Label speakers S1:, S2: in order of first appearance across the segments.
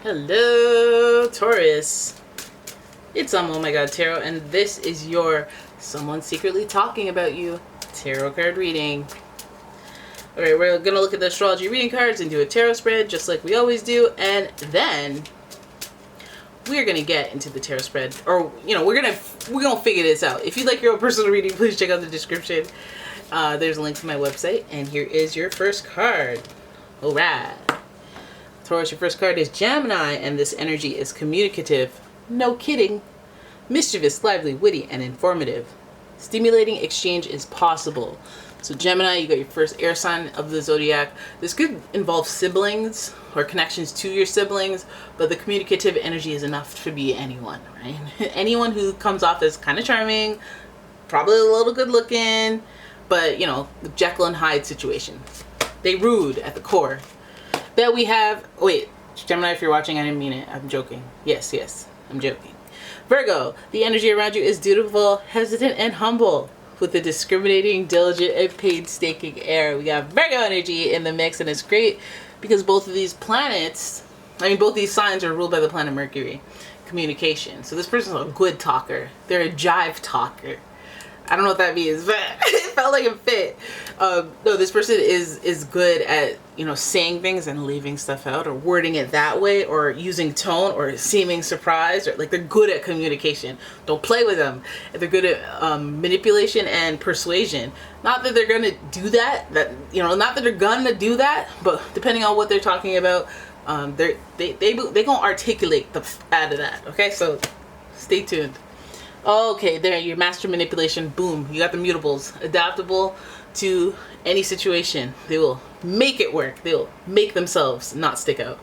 S1: Hello, Taurus. It's umomgtarot, and this is your Someone Secretly Talking About You tarot card reading. Alright, we're going to look at the astrology reading cards and do a tarot spread, just like we always do, and then we're going to get into the tarot spread, or, you know, we're going to figure this out. If you'd like your own personal reading, please check out the description. There's a link to my website, and here is your first card. Alright. Taurus, your first card is Gemini, and this energy is communicative. No kidding. Mischievous, lively, witty, and informative. Stimulating exchange is possible. So Gemini, you got your first air sign of the zodiac. This could involve siblings or connections to your siblings, but the communicative energy is enough to be anyone, right? Anyone who comes off as kind of charming, probably a little good looking, but, you know, the Jekyll and Hyde situation. They rude at the core. Then we have, wait, Gemini, if you're watching, I didn't mean it. I'm joking. Yes, I'm joking. Virgo, the energy around you is dutiful, hesitant, and humble, with a discriminating, diligent, and painstaking air. We got Virgo energy in the mix, and it's great because both of these planets, both these signs are ruled by the planet Mercury. Communication. So this person's a good talker. They're a jive talker. I don't know what that means, but it felt like it fit. No, this person is good at, you know, saying things and leaving stuff out, or wording it that way, or using tone, or seeming surprised, or like they're good at communication. Don't play with them. They're good at manipulation and persuasion. Not that they're gonna do that. Not that they're gonna do that, but depending on what they're talking about, they gonna articulate the out of that. Okay, so stay tuned. Okay, there, your master manipulation, boom, you got the mutables, adaptable to any situation. They will make it work. They will make themselves not stick out.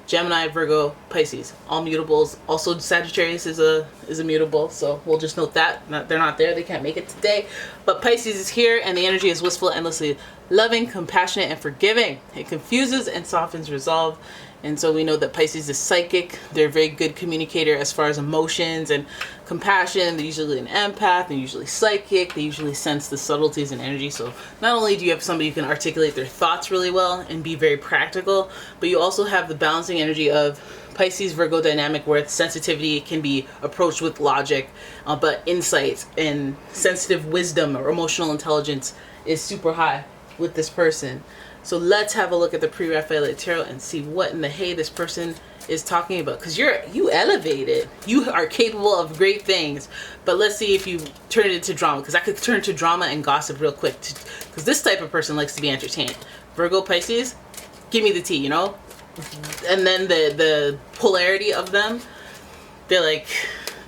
S1: Gemini, Virgo, Pisces, all mutables. Also Sagittarius is a mutable, so we'll just note that. They're not there, they can't make it today. But Pisces is here, and the energy is wistful, endlessly loving, compassionate, and forgiving. It confuses and softens resolve. And so we know that Pisces is psychic. They're a very good communicator as far as emotions and compassion. They're usually an empath. They're usually psychic. They usually sense the subtleties and energy. So not only do you have somebody who can articulate their thoughts really well and be very practical, but you also have the balancing energy of Pisces Virgo dynamic, where sensitivity can be approached with logic, but insight and sensitive wisdom or emotional intelligence is super high with this person. So let's have a look at the pre-Raphaelite tarot and see what in the hey this person is talking about. Because you elevated. You are capable of great things. But let's see if you turn it into drama. Because I could turn to drama and gossip real quick. Because this type of person likes to be entertained. Virgo, Pisces, give me the tea, you know? And then the polarity of them, they're like,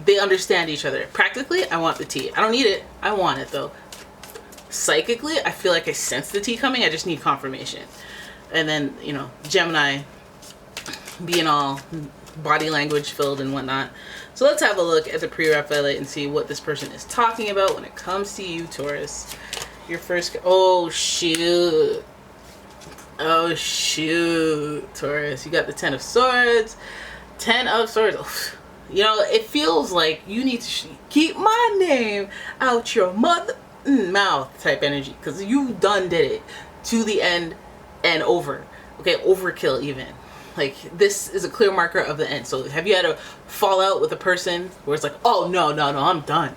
S1: they understand each other. Practically, I want the tea. I don't need it. I want it though. Psychically, I feel like I sense the tea coming. I just need confirmation. And then, you know, Gemini being all body language filled and whatnot. So let's have a look at the pre-Raphaelite and see what this person is talking about when it comes to you, Taurus. Your first... Oh, shoot. Oh, shoot, Taurus. You got the 10 of Swords. 10 of Swords. Oh, you know, it feels like you need to keep my name out your mother... mouth type energy, because you done did it to the end and over. Okay, overkill even. Like, this is a clear marker of the end. So have you had a fallout with a person where it's like, oh no, I'm done.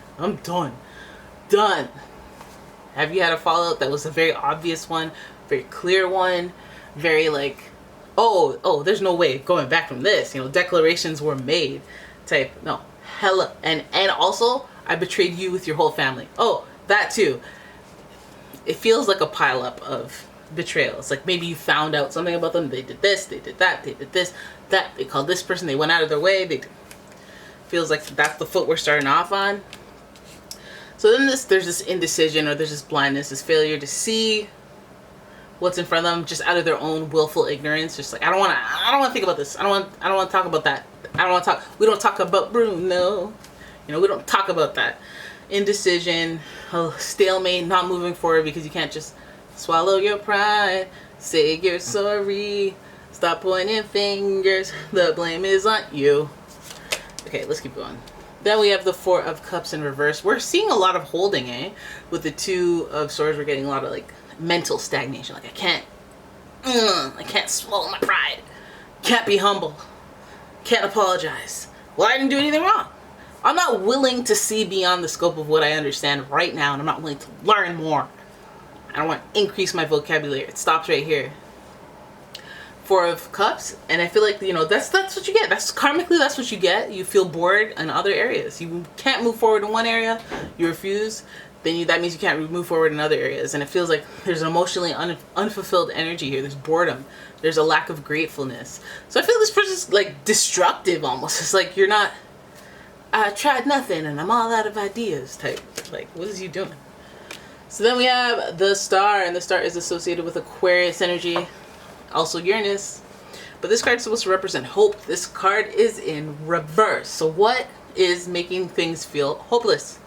S1: Have you had a fallout that was a very obvious one, very clear one, very like, oh there's no way going back from this, you know, declarations were made type? No, hella. And also, I betrayed you with your whole family. Oh, that too. It feels like a pileup of betrayal. It's like maybe you found out something about them. They did this, they did that, they did this, that. They called this person, they went out of their way. Feels like that's the foot we're starting off on. So then there's this indecision, or there's this blindness, this failure to see what's in front of them, just out of their own willful ignorance. Just like, I don't want to think about this. I don't want to talk about that. We don't talk about Bruno. You know, we don't talk about that. Indecision, stalemate, not moving forward because you can't just swallow your pride, say you're sorry, stop pointing fingers, the blame is on you. Okay, let's keep going. Then we have the 4 of Cups in reverse. We're seeing a lot of holding, with the 2 of Swords. We're getting a lot of like mental stagnation. Like, I can't swallow my pride, can't be humble, can't apologize. Well, I didn't do anything wrong. I'm not willing to see beyond the scope of what I understand right now, and I'm not willing to learn more. I don't want to increase my vocabulary. It stops right here. Four of Cups, and I feel like, you know, that's what you get. That's karmically, that's what you get. You feel bored in other areas. You can't move forward in one area, you refuse, then that means you can't move forward in other areas. And it feels like there's emotionally unfulfilled energy here. There's boredom. There's a lack of gratefulness. So I feel this person's like destructive almost. It's like you're not, I tried nothing and I'm all out of ideas type. Like, what is you doing? So then we have the Star, and the Star is associated with Aquarius energy, also Uranus. But this card is supposed to represent hope. This card is in reverse. So what is making things feel hopeless?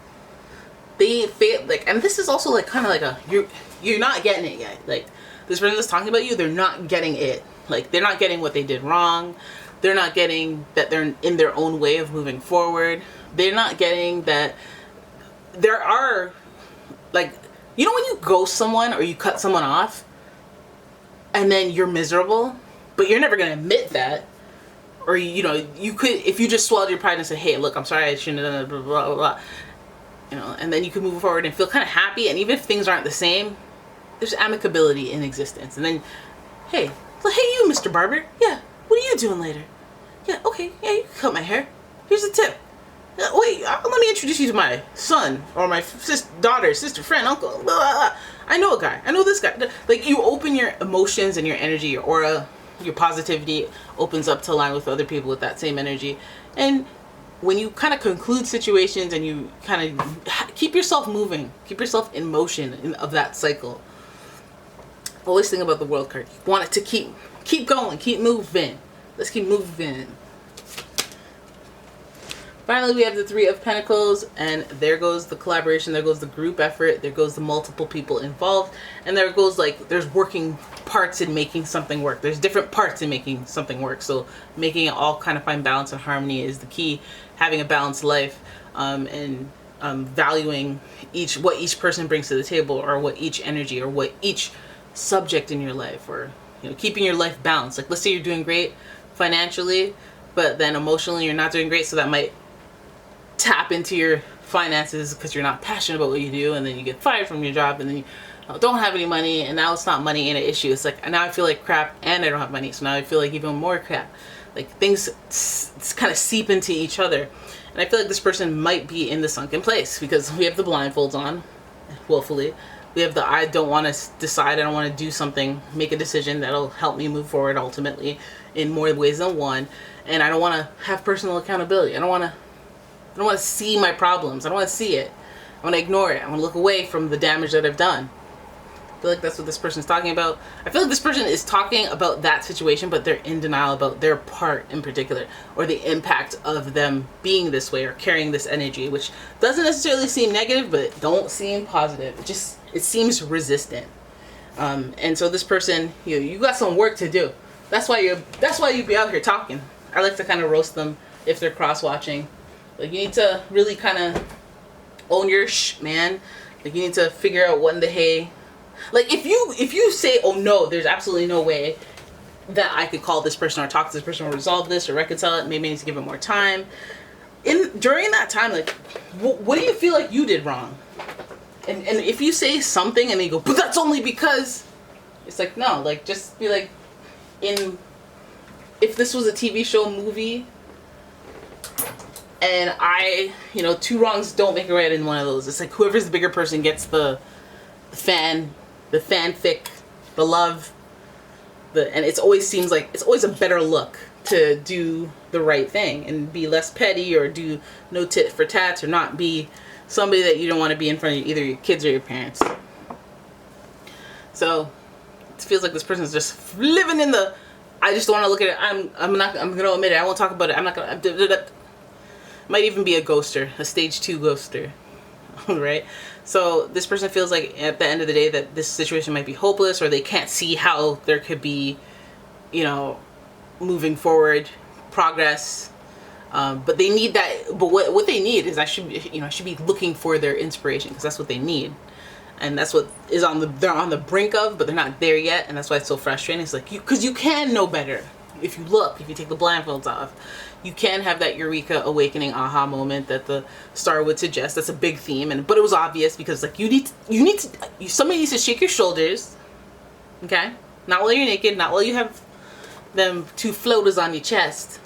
S1: They feel like, and this is also like kind of like a, you're not getting it yet. Like, this person that's talking about you, they're not getting it. Like, they're not getting what they did wrong. They're not getting that they're in their own way of moving forward. They're not getting that there are, like, you know when you ghost someone or you cut someone off and then you're miserable, but you're never going to admit that. Or, you know, you could, if you just swallowed your pride and said, hey, look, I'm sorry, I shouldn't have done blah, blah, blah, blah. You know, and then you can move forward and feel kind of happy. And even if things aren't the same, there's amicability in existence. And then, hey, you, Mr. Barber. Yeah, what are you doing later? Yeah, okay, yeah, you can cut my hair. Here's a tip. Wait, let me introduce you to my son or my daughter, sister, friend, uncle. Blah, blah, blah. I know a guy. I know this guy. Like, you open your emotions and your energy, your aura, your positivity opens up to align with other people with that same energy. And when you kind of conclude situations and you kind of keep yourself moving, keep yourself in motion of that cycle. Always think about the World card. You want it to keep going, keep moving. Let's keep moving. Finally, we have the Three of Pentacles, and there goes the collaboration, there goes the group effort, there goes the multiple people involved, and there goes, like, there's working parts in making something work. There's different parts in making something work, so making it all kind of find balance and harmony is the key. Having a balanced life, and valuing what each person brings to the table, or what each energy, or what each subject in your life, or, you know, keeping your life balanced. Like, let's say you're doing great financially, but then emotionally you're not doing great, so that might tap into your finances because you're not passionate about what you do, and then you get fired from your job, and then you don't have any money, and now it's not money in an issue. It's like, now I feel like crap and I don't have money, so now I feel like even more crap. Like, things kind of seep into each other. And I feel like this person might be in the sunken place because we have the blindfolds on, willfully. We have the I don't want to decide, I don't want to do something, make a decision that'll help me move forward ultimately in more ways than one. And I don't want to have personal accountability. I don't want to see my problems. I don't want to see it. I want to ignore it. I want to look away from the damage that I've done. I feel like that's what this person's talking about. I feel like this person is talking about that situation, but they're in denial about their part in particular, or the impact of them being this way or carrying this energy, which doesn't necessarily seem negative, but don't seem positive. It seems resistant. And so this person, you got some work to do. That's why you be out here talking. I like to kind of roast them if they're cross-watching. Like, you need to really kind of own your man. Like, you need to figure out when the hay. Like, if you say, oh no, there's absolutely no way that I could call this person or talk to this person or resolve this or reconcile it, maybe I need to give it more time. During that time, like, what do you feel like you did wrong? And if you say something and they go, but that's only because, it's like, no, like, just be like, if this was a TV show, movie, and two wrongs don't make a right in one of those. It's like whoever's the bigger person gets the fanfic, the love, and it always seems like it's always a better look to do the right thing and be less petty, or do no tit for tats, or not be somebody that you don't want to be in front of either your kids or your parents. So it feels like this person's just living in the, I just don't want to look at it. I'm gonna admit it. I won't talk about it. I'm not gonna. Might even be a ghoster, a stage 2 ghoster, right? So this person feels like at the end of the day that this situation might be hopeless, or they can't see how there could be, moving forward, progress. But they need that. But what they need is I should be looking for their inspiration, because that's what they need, and that's what they're on the brink of, but they're not there yet, and that's why it's so frustrating. It's like because you can know better. look, if you take the blindfolds off, you can have that eureka, awakening, aha moment that the star would suggest. That's a big theme, but it was obvious because like somebody needs to shake your shoulders, okay? Not while you're naked, not while you have them two floaters on your chest.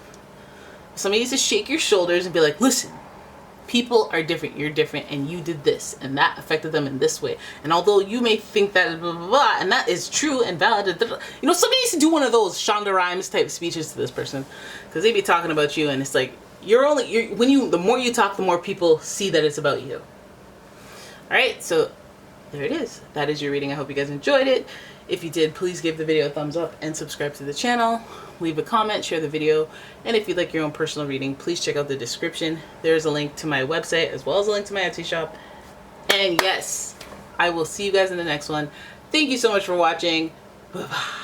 S1: Somebody needs to shake your shoulders and be like, listen, people are different, you're different, and you did this, and that affected them in this way. And although you may think that blah, blah, blah, and that is true and valid, you know, somebody needs to do one of those Shonda Rhimes type speeches to this person, because they be talking about you, and it's like, the more you talk, the more people see that it's about you. Alright, so there it is. That is your reading. I hope you guys enjoyed it. If you did, please give the video a thumbs up and subscribe to the channel. Leave a comment, share the video, and if you'd like your own personal reading, please check out the description. There's a link to my website as well as a link to my Etsy shop. And yes, I will see you guys in the next one. Thank you so much for watching. Bye-bye.